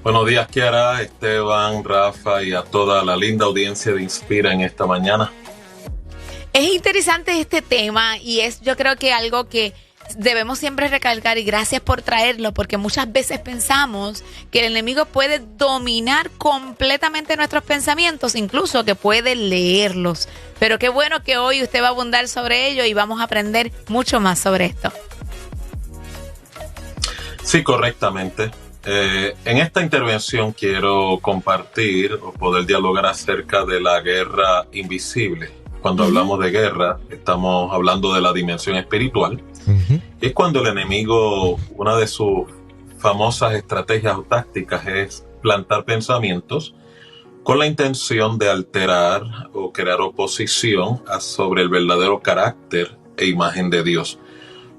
Buenos días, Kiara, Esteban, Rafa y a toda la linda audiencia de Inspira en esta mañana. Es interesante este tema y es, yo creo que algo que debemos siempre recalcar, y gracias por traerlo, porque muchas veces pensamos que el enemigo puede dominar completamente nuestros pensamientos, incluso que puede leerlos. Pero qué bueno que hoy usted va a abundar sobre ello y vamos a aprender mucho más sobre esto. Sí, correctamente. En esta intervención quiero compartir o poder dialogar acerca de la guerra invisible. Cuando hablamos de guerra, estamos hablando de la dimensión espiritual. Es cuando el enemigo, una de sus famosas estrategias o tácticas es plantar pensamientos con la intención de alterar o crear oposición sobre el verdadero carácter e imagen de Dios.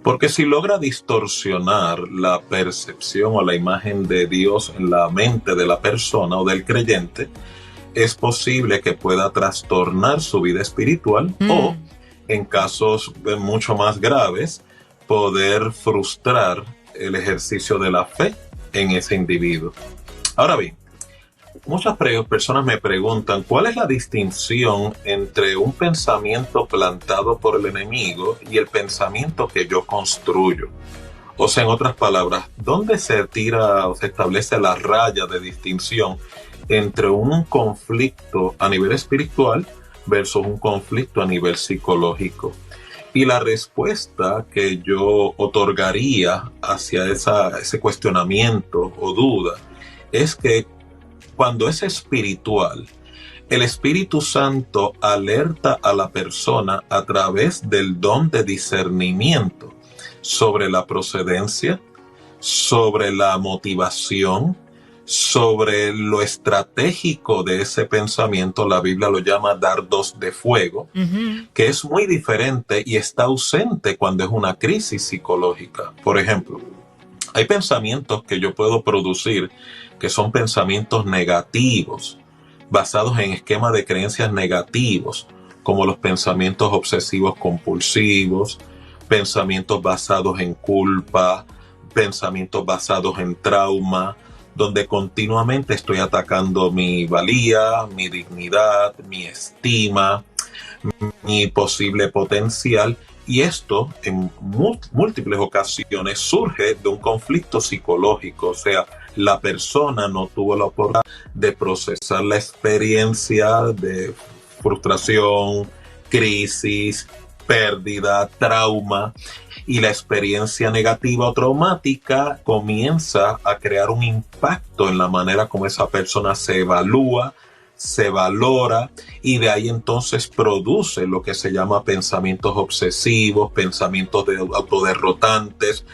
Porque si logra distorsionar la percepción o la imagen de Dios en la mente de la persona o del creyente, es posible que pueda trastornar su vida espiritual o, en casos mucho más graves, poder frustrar el ejercicio de la fe en ese individuo. Ahora bien, muchas personas me preguntan cuál es la distinción entre un pensamiento plantado por el enemigo y el pensamiento que yo construyo. O sea, en otras palabras, ¿dónde se tira o se establece la raya de distinción entre un conflicto a nivel espiritual versus un conflicto a nivel psicológico? Y la respuesta que yo otorgaría hacia ese cuestionamiento o duda es que cuando es espiritual, el Espíritu Santo alerta a la persona a través del don de discernimiento sobre la procedencia, sobre la motivación, sobre lo estratégico de ese pensamiento. La Biblia lo llama dardos de fuego, que es muy diferente y está ausente cuando es una crisis psicológica. Por ejemplo, hay pensamientos que yo puedo producir que son pensamientos negativos, basados en esquemas de creencias negativos, como los pensamientos obsesivos compulsivos, pensamientos basados en culpa, pensamientos basados en trauma, donde continuamente estoy atacando mi valía, mi dignidad, mi estima, mi posible potencial. Y esto en múltiples ocasiones surge de un conflicto psicológico, o sea, la persona no tuvo la oportunidad de procesar la experiencia de frustración, crisis, pérdida, trauma, y la experiencia negativa o traumática comienza a crear un impacto en la manera como esa persona se evalúa, se valora, y de ahí entonces produce lo que se llama pensamientos obsesivos, pensamientos autoderrotantes,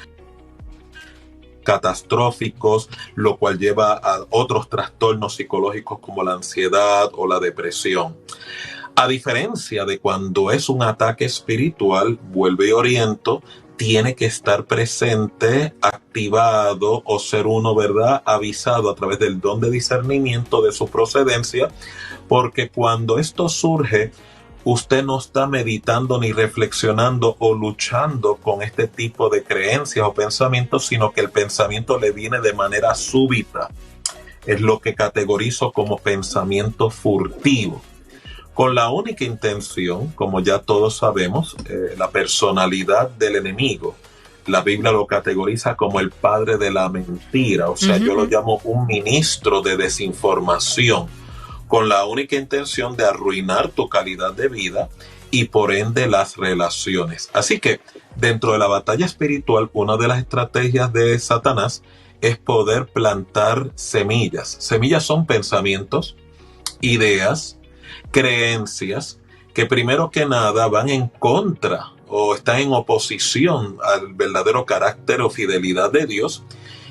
catastróficos, lo cual lleva a otros trastornos psicológicos como la ansiedad o la depresión. A diferencia de cuando es un ataque espiritual, vuelvo y oriento, tiene que estar presente, activado o ser uno, ¿verdad?, avisado a través del don de discernimiento de su procedencia, porque cuando esto surge, usted no está meditando ni reflexionando o luchando con este tipo de creencias o pensamientos, sino que el pensamiento le viene de manera súbita. Es lo que categorizo como pensamiento furtivo, con la única intención, como ya todos sabemos, la personalidad del enemigo. La Biblia lo categoriza como el padre de la mentira, o sea, yo lo llamo un ministro de desinformación, con la única intención de arruinar tu calidad de vida y por ende las relaciones. Así que dentro de la batalla espiritual, una de las estrategias de Satanás es poder plantar semillas. Semillas son pensamientos, ideas, creencias que primero que nada van en contra o están en oposición al verdadero carácter o fidelidad de Dios.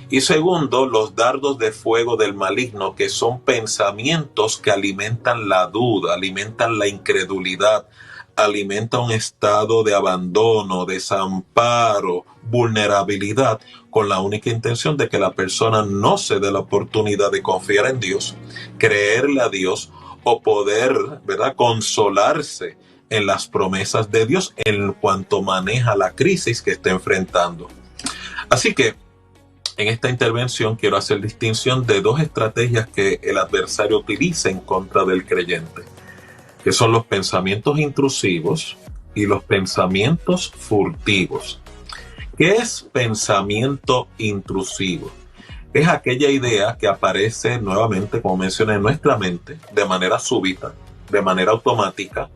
Y segundo, los dardos de fuego del maligno, que son pensamientos que alimentan la duda, alimentan la incredulidad, alimentan un estado de abandono, desamparo, vulnerabilidad, con la única intención de que la persona no se dé la oportunidad de confiar en Dios, creerle a Dios o poder, ¿verdad?, consolarse en las promesas de Dios en cuanto maneja la crisis que está enfrentando. Así que en esta intervención quiero hacer distinción de dos estrategias que el adversario utiliza en contra del creyente, que son los pensamientos intrusivos y los pensamientos furtivos. ¿Qué es pensamiento intrusivo? Es aquella idea que aparece nuevamente, como mencioné, en nuestra mente de manera súbita, de manera automática,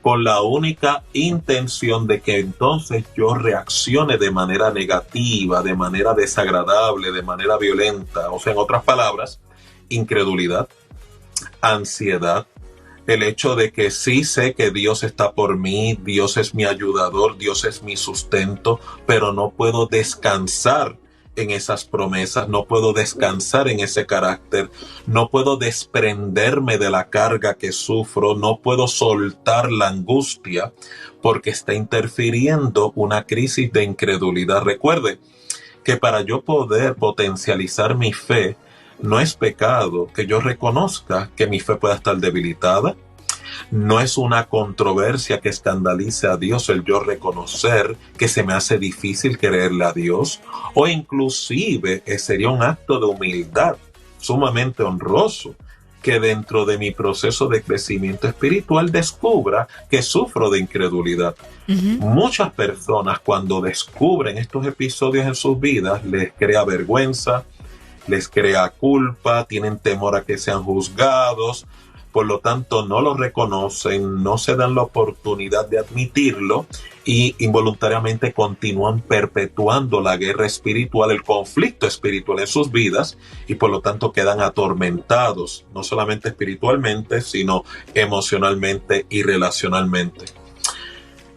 con la única intención de que entonces yo reaccione de manera negativa, de manera desagradable, de manera violenta. O sea, en otras palabras, incredulidad, ansiedad, el hecho de que sí sé que Dios está por mí, Dios es mi ayudador, Dios es mi sustento, pero no puedo descansar en esas promesas, no puedo descansar en ese carácter, no puedo desprenderme de la carga que sufro, no puedo soltar la angustia porque está interfiriendo una crisis de incredulidad. Recuerde que para yo poder potencializar mi fe, no es pecado que yo reconozca que mi fe pueda estar debilitada. No es una controversia que escandalice a Dios el yo reconocer que se me hace difícil creerle a Dios, o inclusive sería un acto de humildad sumamente honroso que dentro de mi proceso de crecimiento espiritual descubra que sufro de incredulidad. Muchas personas, cuando descubren estos episodios en sus vidas, les crea vergüenza, les crea culpa, tienen temor a que sean juzgados, por lo tanto no lo reconocen, no se dan la oportunidad de admitirlo y involuntariamente continúan perpetuando la guerra espiritual, el conflicto espiritual en sus vidas, y por lo tanto quedan atormentados, no solamente espiritualmente, sino emocionalmente y relacionalmente.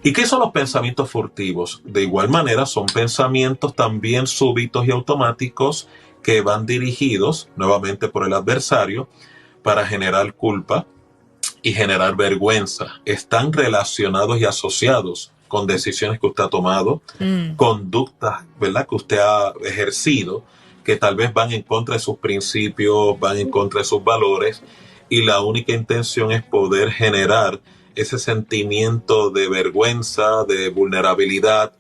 ¿Y qué son los pensamientos furtivos? De igual manera son pensamientos también súbitos y automáticos que van dirigidos nuevamente por el adversario para generar culpa y generar vergüenza. Están relacionados y asociados con decisiones que usted ha tomado, conductas, ¿verdad?, que usted ha ejercido, que tal vez van en contra de sus principios, van en contra de sus valores, y la única intención es poder generar ese sentimiento de vergüenza, de vulnerabilidad,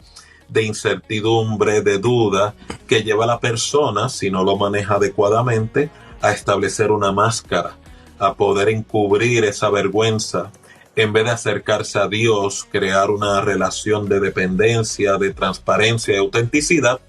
de incertidumbre, de duda, que lleva a la persona, si no lo maneja adecuadamente, a establecer una máscara, a poder encubrir esa vergüenza. En vez de acercarse a Dios, crear una relación de dependencia, de transparencia y autenticidad,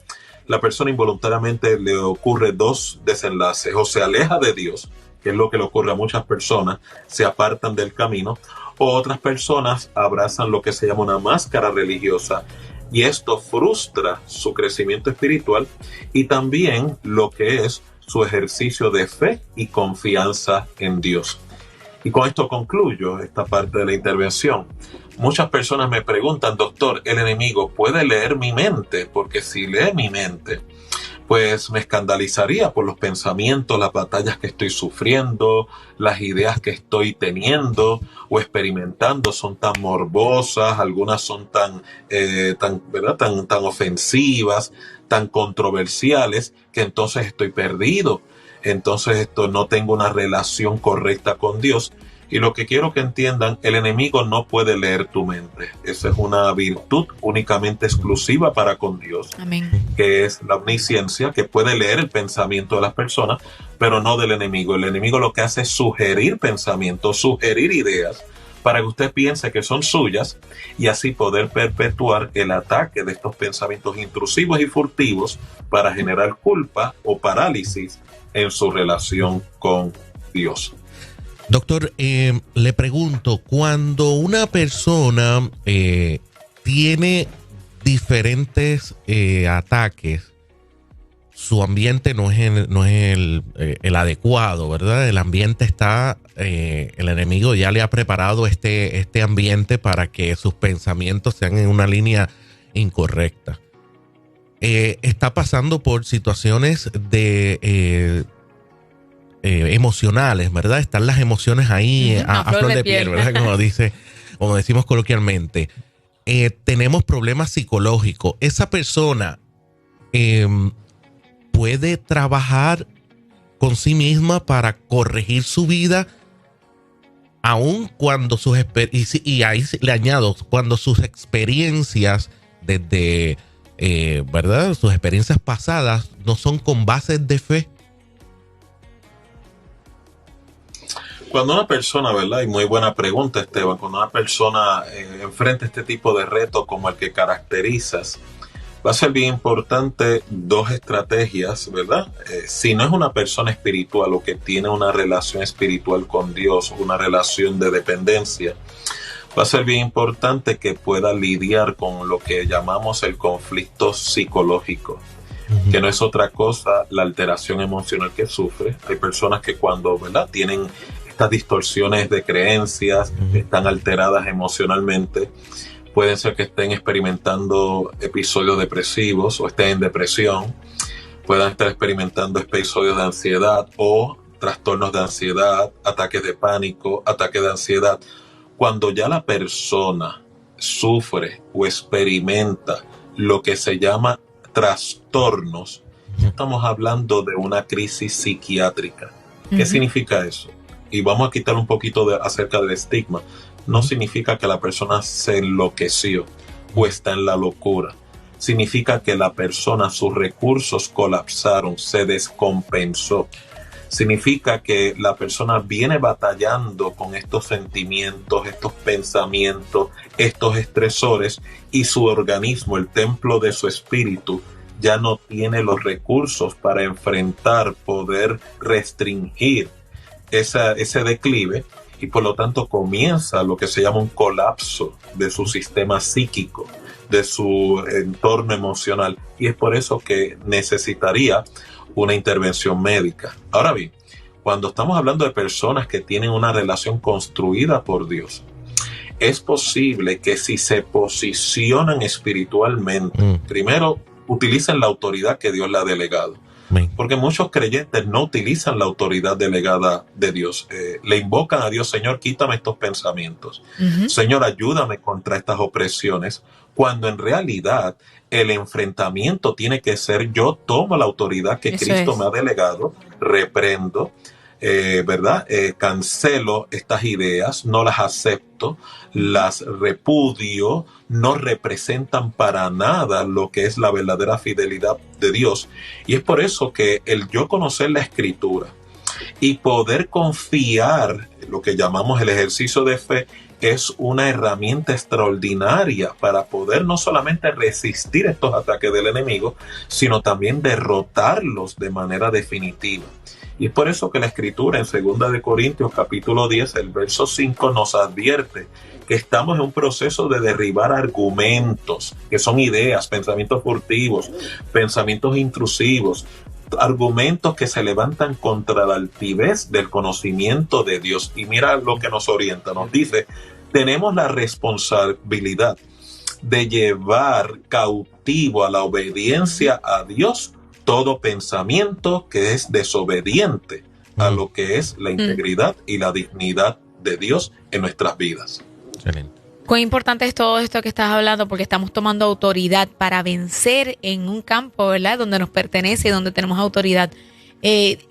la persona involuntariamente le ocurre dos desenlaces: o se aleja de Dios, que es lo que le ocurre a muchas personas, se apartan del camino, o otras personas abrazan lo que se llama una máscara religiosa, y esto frustra su crecimiento espiritual y también lo que es su ejercicio de fe y confianza en Dios. Y con esto concluyo esta parte de la intervención. Muchas personas me preguntan: doctor, ¿el enemigo puede leer mi mente? Porque si lee mi mente, pues me escandalizaría por los pensamientos, las batallas que estoy sufriendo, las ideas que estoy teniendo o experimentando son tan morbosas, algunas son tan ofensivas, tan controversiales, que entonces estoy perdido. Entonces no tengo una relación correcta con Dios. Y lo que quiero que entiendan, el enemigo no puede leer tu mente. Esa es una virtud únicamente exclusiva para con Dios. Amén. Que es la omnisciencia, que puede leer el pensamiento de las personas, pero no del enemigo. El enemigo lo que hace es sugerir pensamientos, sugerir ideas, para que usted piense que son suyas y así poder perpetuar el ataque de estos pensamientos intrusivos y furtivos para generar culpa o parálisis en su relación con Dios. Doctor, le pregunto, cuando una persona tiene diferentes ataques, su ambiente no es el adecuado, ¿verdad? El ambiente está, el enemigo ya le ha preparado este ambiente para que sus pensamientos sean en una línea incorrecta. Está pasando por situaciones de emocionales, ¿verdad? Están las emociones ahí a flor de piel, ¿verdad? Como decimos coloquialmente. Tenemos problemas psicológicos. Esa persona puede trabajar con sí misma para corregir su vida, aun cuando y ahí le añado, cuando sus experiencias desde ¿verdad? Sus experiencias pasadas no son con bases de fe. Cuando una persona, ¿verdad? Y muy buena pregunta, Esteban, cuando una persona enfrenta este tipo de reto como el que caracterizas, va a ser bien importante dos estrategias, ¿verdad? Si no es una persona espiritual o que tiene una relación espiritual con Dios, una relación de dependencia, va a ser bien importante que pueda lidiar con lo que llamamos el conflicto psicológico, que no es otra cosa la alteración emocional que sufre. Hay personas que cuando, ¿verdad?, tienen estas distorsiones de creencias, están alteradas emocionalmente, pueden ser que estén experimentando episodios depresivos o estén en depresión, puedan estar experimentando episodios de ansiedad o trastornos de ansiedad, ataques de pánico, ataques de ansiedad. Cuando ya la persona sufre o experimenta lo que se llama trastornos, ya estamos hablando de una crisis psiquiátrica. ¿Qué significa eso? Y vamos a quitar un poquito acerca del estigma. No significa que la persona se enloqueció o está en la locura. Significa que la persona, sus recursos colapsaron, se descompensó. Significa que la persona viene batallando con estos sentimientos, estos pensamientos, estos estresores, y su organismo, el templo de su espíritu, ya no tiene los recursos para enfrentar, poder restringir ese declive, y por lo tanto comienza lo que se llama un colapso de su sistema psíquico, de su entorno emocional, y es por eso que necesitaría una intervención médica. Ahora bien, cuando estamos hablando de personas que tienen una relación construida por Dios, es posible que si se posicionan espiritualmente, primero utilicen la autoridad que Dios le ha delegado. Porque muchos creyentes no utilizan la autoridad delegada de Dios. Le invocan a Dios: Señor, quítame estos pensamientos. Señor, ayúdame contra estas opresiones. Cuando en realidad el enfrentamiento tiene que ser: yo tomo la autoridad que Cristo me ha delegado, reprendo, ¿verdad? Cancelo estas ideas, no las acepto, las repudio, no representan para nada lo que es la verdadera fidelidad de Dios. Y es por eso que el yo conocer la Escritura y poder confiar, lo que llamamos el ejercicio de fe, es una herramienta extraordinaria para poder no solamente resistir estos ataques del enemigo, sino también derrotarlos de manera definitiva. Y es por eso que la Escritura en 2 de Corintios capítulo 10, el verso 5, nos advierte que estamos en un proceso de derribar argumentos, que son ideas, pensamientos furtivos, pensamientos intrusivos, argumentos que se levantan contra la altivez del conocimiento de Dios. Y mira lo que nos orienta, nos dice: tenemos la responsabilidad de llevar cautivo a la obediencia a Dios todo pensamiento que es desobediente a lo que es la integridad y la dignidad de Dios en nuestras vidas. Excelente. Cuán importante es todo esto que estás hablando, porque estamos tomando autoridad para vencer en un campo, ¿verdad?, donde nos pertenece y donde tenemos autoridad.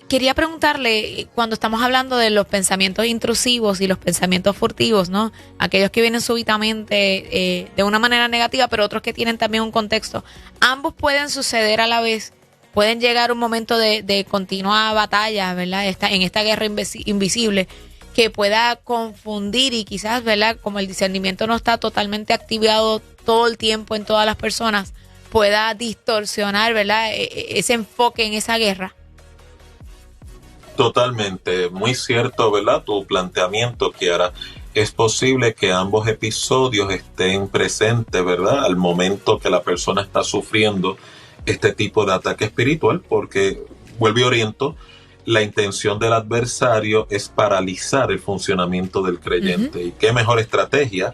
Quería preguntarle, cuando estamos hablando de los pensamientos intrusivos y los pensamientos furtivos, ¿no?, aquellos que vienen súbitamente de una manera negativa, pero otros que tienen también un contexto, ambos pueden suceder a la vez. Pueden llegar un momento de continua batalla, ¿verdad?, en esta guerra invisible, que pueda confundir y quizás, ¿verdad?, como el discernimiento no está totalmente activado todo el tiempo en todas las personas, pueda distorsionar, ¿verdad?, ese enfoque en esa guerra. Totalmente, muy cierto, ¿verdad?, tu planteamiento, Kiara. Es posible que ambos episodios estén presentes, ¿verdad?, al momento que la persona está sufriendo este tipo de ataque espiritual, porque, vuelvo y oriento, la intención del adversario es paralizar el funcionamiento del creyente. Y qué mejor estrategia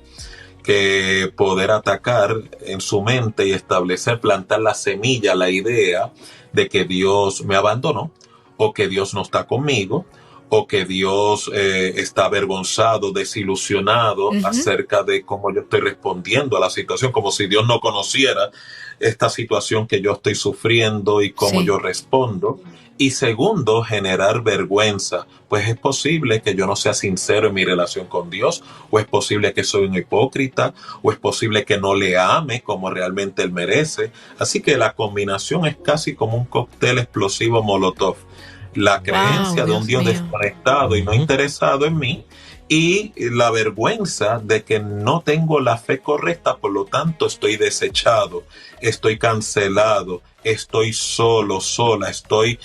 que poder atacar en su mente y establecer, plantar la semilla, la idea de que Dios me abandonó, o que Dios no está conmigo, o que Dios está avergonzado, desilusionado acerca de cómo yo estoy respondiendo a la situación, como si Dios no conociera esta situación que yo estoy sufriendo y cómo yo respondo. Y segundo, generar vergüenza, pues es posible que yo no sea sincero en mi relación con Dios, o es posible que soy un hipócrita, o es posible que no le ame como realmente Él merece. Así que la combinación es casi como un cóctel explosivo Molotov. La creencia de un Dios desconectado y no interesado en mí, y la vergüenza de que no tengo la fe correcta, por lo tanto estoy desechado, estoy cancelado, estoy solo, sola, estoy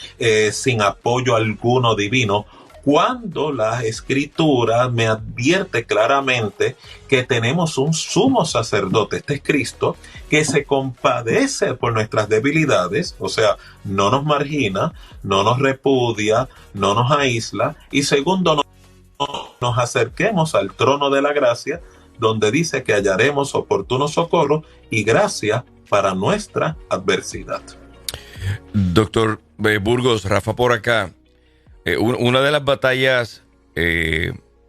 sin apoyo alguno divino, cuando la Escritura me advierte claramente que tenemos un sumo sacerdote, este es Cristo, que se compadece por nuestras debilidades, o sea, no nos margina, no nos repudia, no nos aísla, y segundo, nos acerquemos al trono de la gracia, donde dice que hallaremos oportuno socorro y gracia para nuestra adversidad. Doctor Burgos, Rafa por acá. Una de las batallas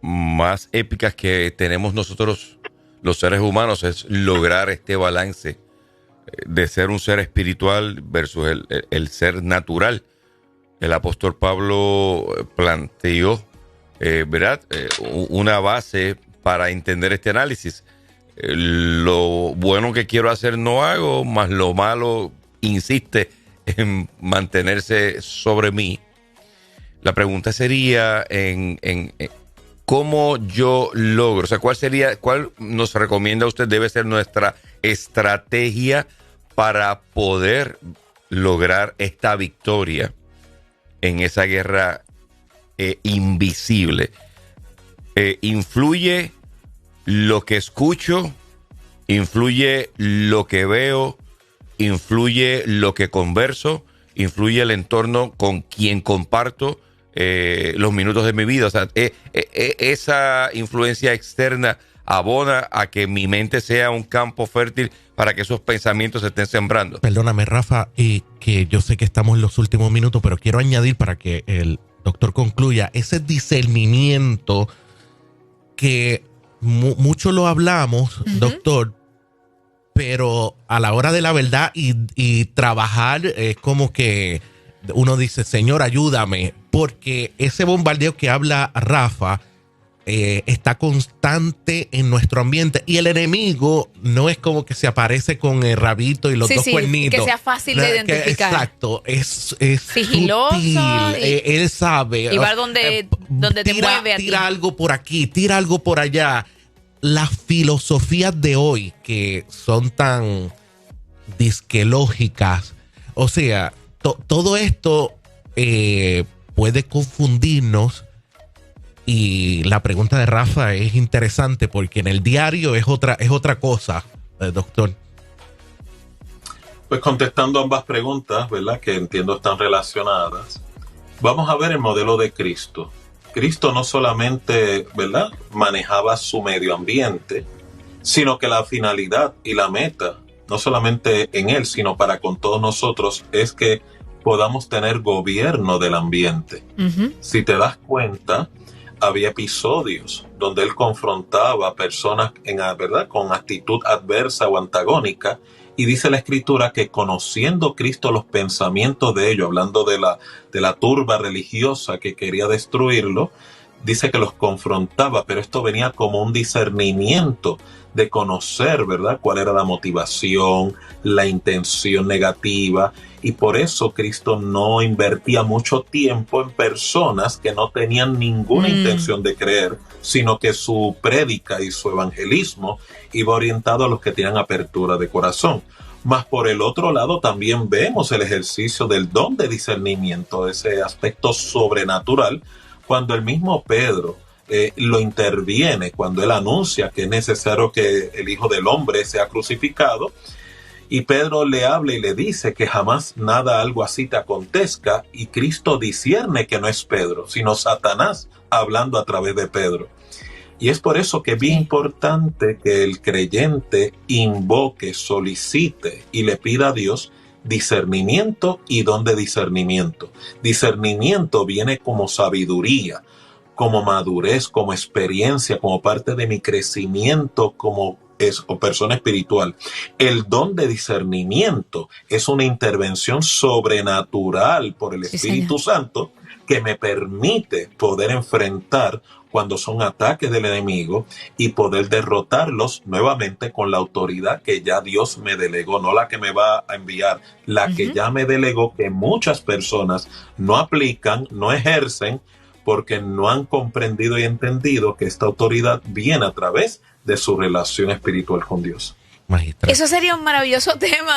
más épicas que tenemos nosotros los seres humanos es lograr este balance de ser un ser espiritual versus el ser natural. El apóstol Pablo planteó ¿verdad? Una base para entender este análisis. Lo bueno que quiero hacer no hago, más lo malo insiste en mantenerse sobre mí. La pregunta sería en cómo yo logro, o sea, cuál nos recomienda usted debe ser nuestra estrategia para poder lograr esta victoria en esa guerra invisible. Influye lo que escucho, influye lo que veo, influye lo que converso, influye el entorno con quien comparto los minutos de mi vida. O sea, esa influencia externa abona a que mi mente sea un campo fértil para que esos pensamientos se estén sembrando. Perdóname, Rafa, que yo sé que estamos en los últimos minutos, pero quiero añadir para que el doctor concluya, ese discernimiento que mucho lo hablamos, doctor, pero a la hora de la verdad y trabajar es como que uno dice, Señor, ayúdame, porque ese bombardeo que habla Rafa está constante en nuestro ambiente y el enemigo no es como que se aparece con el rabito y los dos cuernitos. Que sea fácil de identificar. Exacto, es sigiloso. Sutil, él sabe. Y va donde te mueve a ti. Tira algo por aquí, tira algo por allá. Las filosofías de hoy que son tan disquelógicas, o sea, todo esto puede confundirnos. Y la pregunta de Rafa es interesante porque en el diario es otra cosa, doctor. Pues contestando ambas preguntas, ¿verdad? Que entiendo están relacionadas. Vamos a ver el modelo de Cristo. Cristo no solamente, ¿verdad?, manejaba su medio ambiente, sino que la finalidad y la meta, no solamente en él, sino para con todos nosotros, es que podamos tener gobierno del ambiente. Si te das cuenta, había episodios donde él confrontaba a personas ¿verdad?, con actitud adversa o antagónica, y dice la Escritura que conociendo Cristo los pensamientos de ellos, hablando de la turba religiosa que quería destruirlo, dice que los confrontaba, pero esto venía como un discernimiento de conocer, ¿verdad?, cuál era la motivación, la intención negativa, y por eso Cristo no invertía mucho tiempo en personas que no tenían ninguna intención de creer, sino que su prédica y su evangelismo iba orientado a los que tenían apertura de corazón. Mas por el otro lado también vemos el ejercicio del don de discernimiento, ese aspecto sobrenatural, cuando el mismo Pedro lo interviene, cuando él anuncia que es necesario que el Hijo del Hombre sea crucificado, y Pedro le habla y le dice que jamás nada algo así te acontezca, y Cristo discierne que no es Pedro, sino Satanás hablando a través de Pedro. Y es por eso que es bien importante que el creyente invoque, solicite y le pida a Dios discernimiento y don de discernimiento. Discernimiento viene como sabiduría, como madurez, como experiencia, como parte de mi crecimiento como o persona espiritual. El don de discernimiento es una intervención sobrenatural por el Espíritu Santo que me permite poder enfrentar cuando son ataques del enemigo y poder derrotarlos nuevamente con la autoridad que ya Dios me delegó, no la que me va a enviar, la que ya me delegó, que muchas personas no aplican, no ejercen, porque no han comprendido y entendido que esta autoridad viene a través de su relación espiritual con Dios. Magistral. Eso sería un maravilloso tema,